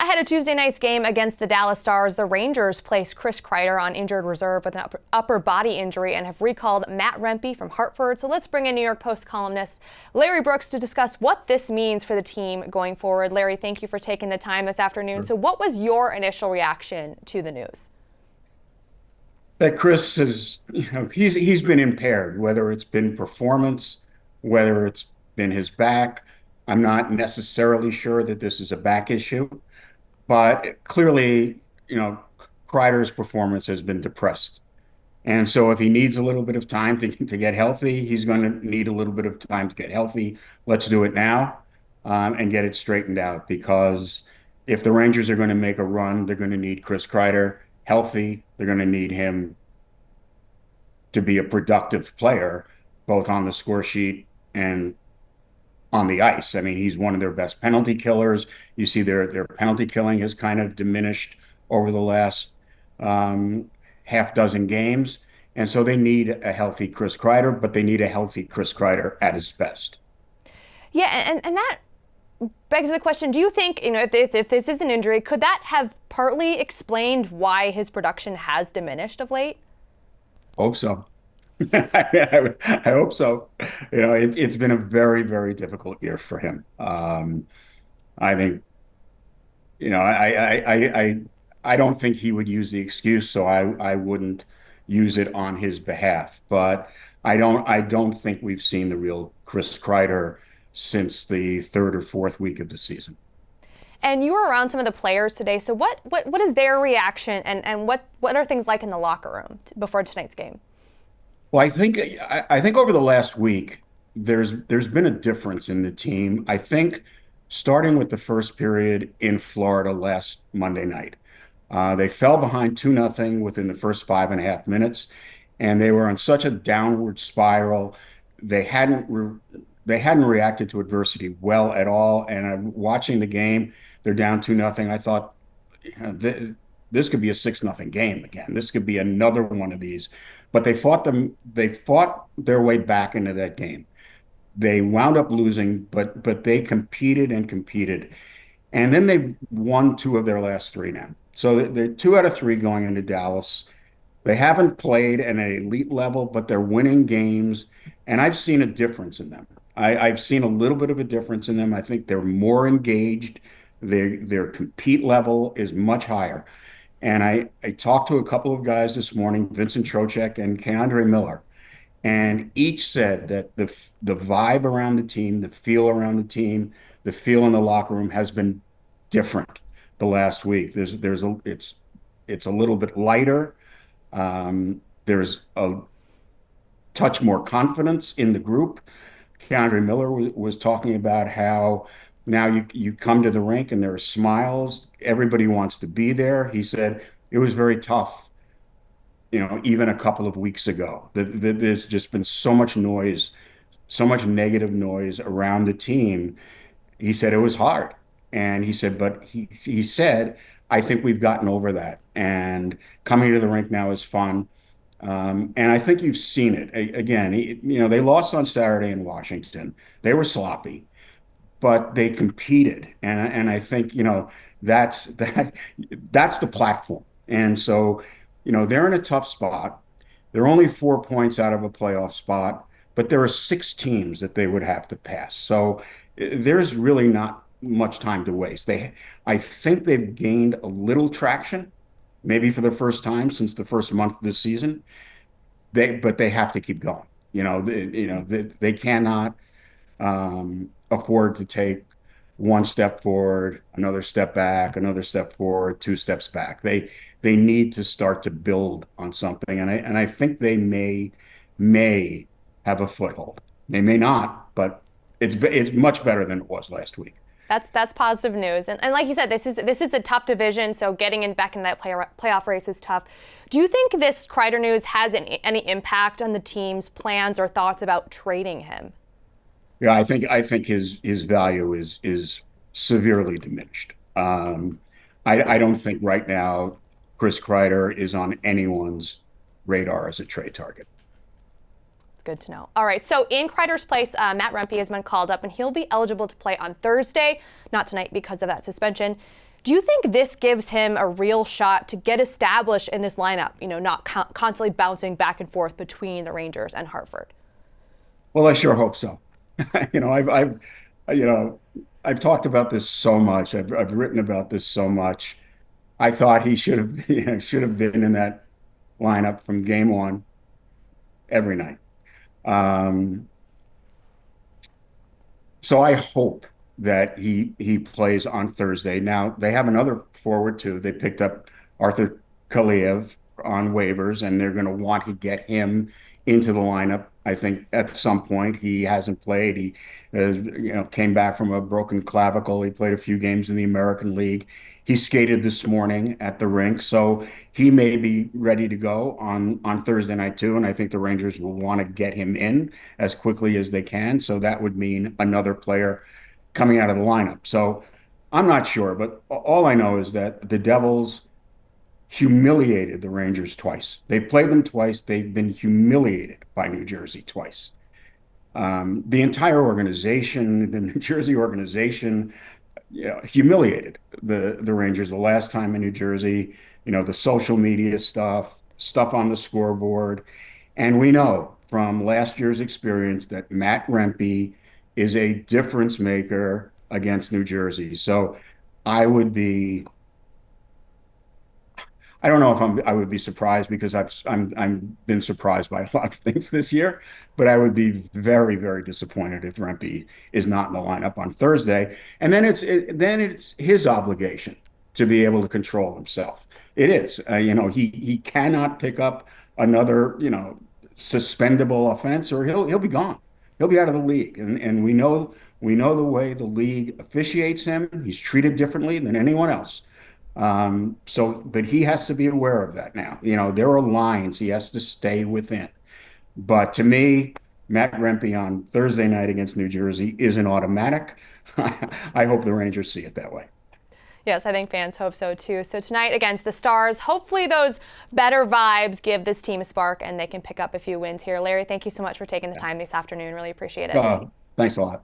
Ahead of Tuesday night's game against the Dallas Stars, the Rangers placed Chris Kreider on injured reserve with an upper body injury and have recalled Matt Rempe from Hartford. So let's bring in New York Post columnist Larry Brooks to discuss what this means for the team going forward. Larry, thank you for taking the time this afternoon. So what was your initial reaction to the news? That Chris is, he's been impaired, whether it's been performance, whether it's been his back. I'm not necessarily sure that this is a back issue, but clearly, Kreider's performance has been depressed. And so if he needs a little bit of time to get healthy, he's going to need a little bit of time to get healthy. Let's do it now, and get it straightened out, because if the Rangers are going to make a run, they're going to need Chris Kreider healthy. They're going to need him to be a productive player, both on the score sheet and on the ice. I mean, he's one of their best penalty killers. You see their penalty killing has kind of diminished over the last half dozen games. And so they need a healthy Chris Kreider, but they need a healthy Chris Kreider at his best. Yeah, and that begs the question, do you think, if this is an injury, could that have partly explained why his production has diminished of late? Hope so. I hope so. It's been a very, very difficult year for him. I think, I don't think he would use the excuse, so I wouldn't use it on his behalf. But I don't think we've seen the real Chris Kreider since the third or fourth week of the season. And you were around some of the players today, so what is their reaction, and what are things like in the locker room before tonight's game? Well, I think over the last week, there's been a difference in the team. I think starting with the first period in Florida last Monday night, they fell behind 2-0 within the first 5.5 minutes, and they were on such a downward spiral. They hadn't reacted to adversity well at all. And I'm watching the game. They're down 2-0. I thought, this could be a 6-0 game again. This could be another one of these. But they fought their way back into that game. They wound up losing, but they competed and competed. And then they won 2 of their last 3 now. So they're 2 out of 3 going into Dallas. They haven't played at an elite level, but they're winning games. And I've seen a difference in them. I've seen a little bit of a difference in them. I think they're more engaged. Their compete level is much higher. And I talked to a couple of guys this morning, Vincent Trocheck and K'Andre Miller, and each said that the vibe around the team, the feel around the team, the feel in the locker room has been different the last week. It's a little bit lighter. There's a touch more confidence in the group. K'Andre Miller was talking about how now you come to the rink and there are smiles. Everybody wants to be there. He said it was very tough, even a couple of weeks ago. There's just been so much noise, so much negative noise around the team. He said it was hard. And he said, but he said, I think we've gotten over that. And coming to the rink now is fun. And I think you've seen it. Again, they lost on Saturday in Washington. They were sloppy, but they competed. And I think, that's the platform. And so, they're in a tough spot. They're only 4 points out of a playoff spot, but there are 6 teams that they would have to pass. So there's really not much time to waste. I think they've gained a little traction, maybe for the first time since the first month of the season. But they have to keep going. They cannot afford to take 1 step forward, another step back, another step forward, 2 steps back. They need to start to build on something, and I think they may have a foothold. They may not, but it's much better than it was last week. That's positive news. And like you said, this is a tough division, so getting back in that playoff race is tough. Do you think this Kreider news has any impact on the team's plans or thoughts about trading him? Yeah, I think his value is severely diminished. I don't think right now Chris Kreider is on anyone's radar as a trade target. It's good to know. All right, so in Kreider's place, Matt Rempe has been called up, and he'll be eligible to play on Thursday, not tonight because of that suspension. Do you think this gives him a real shot to get established in this lineup, not constantly bouncing back and forth between the Rangers and Hartford? Well, I sure hope so. You know, you know, I've talked about this so much. I've written about this so much. I thought he should have, should have been in that lineup from game one every night. Um, so I hope that he plays on Thursday. Now they have another forward too. They picked up Arthur Kaliev on waivers, and they're going to want to get him into the lineup. I think at some point he hasn't played. He, came back from a broken clavicle. He played a few games in the American League. He skated this morning at the rink, so he may be ready to go on Thursday night too. And I think the Rangers will want to get him in as quickly as they can. So that would mean another player coming out of the lineup. So I'm not sure, but all I know is that the Devils humiliated the Rangers twice. They've played them twice. They've been humiliated by New Jersey twice. The entire organization, the New Jersey organization, humiliated the Rangers the last time in New Jersey. The social media stuff on the scoreboard, and we know from last year's experience that Matt Rempe is a difference maker against New Jersey. So I would be I don't know if I would be surprised because I'm been surprised by a lot of things this year, but I would be very, very disappointed if Rempe is not in the lineup on Thursday. And then it's his obligation to be able to control himself. It is. He cannot pick up another, suspendable offense, or he'll be gone. He'll be out of the league. And we know the way the league officiates him. He's treated differently than anyone else. But he has to be aware of that now. There are lines he has to stay within. But to me, Matt Rempe on Thursday night against New Jersey is an automatic. I hope the Rangers see it that way. Yes, I think fans hope so too. So tonight against the Stars, hopefully those better vibes give this team a spark and they can pick up a few wins here. Larry, thank you so much for taking the time this afternoon. Really appreciate it. Thanks a lot.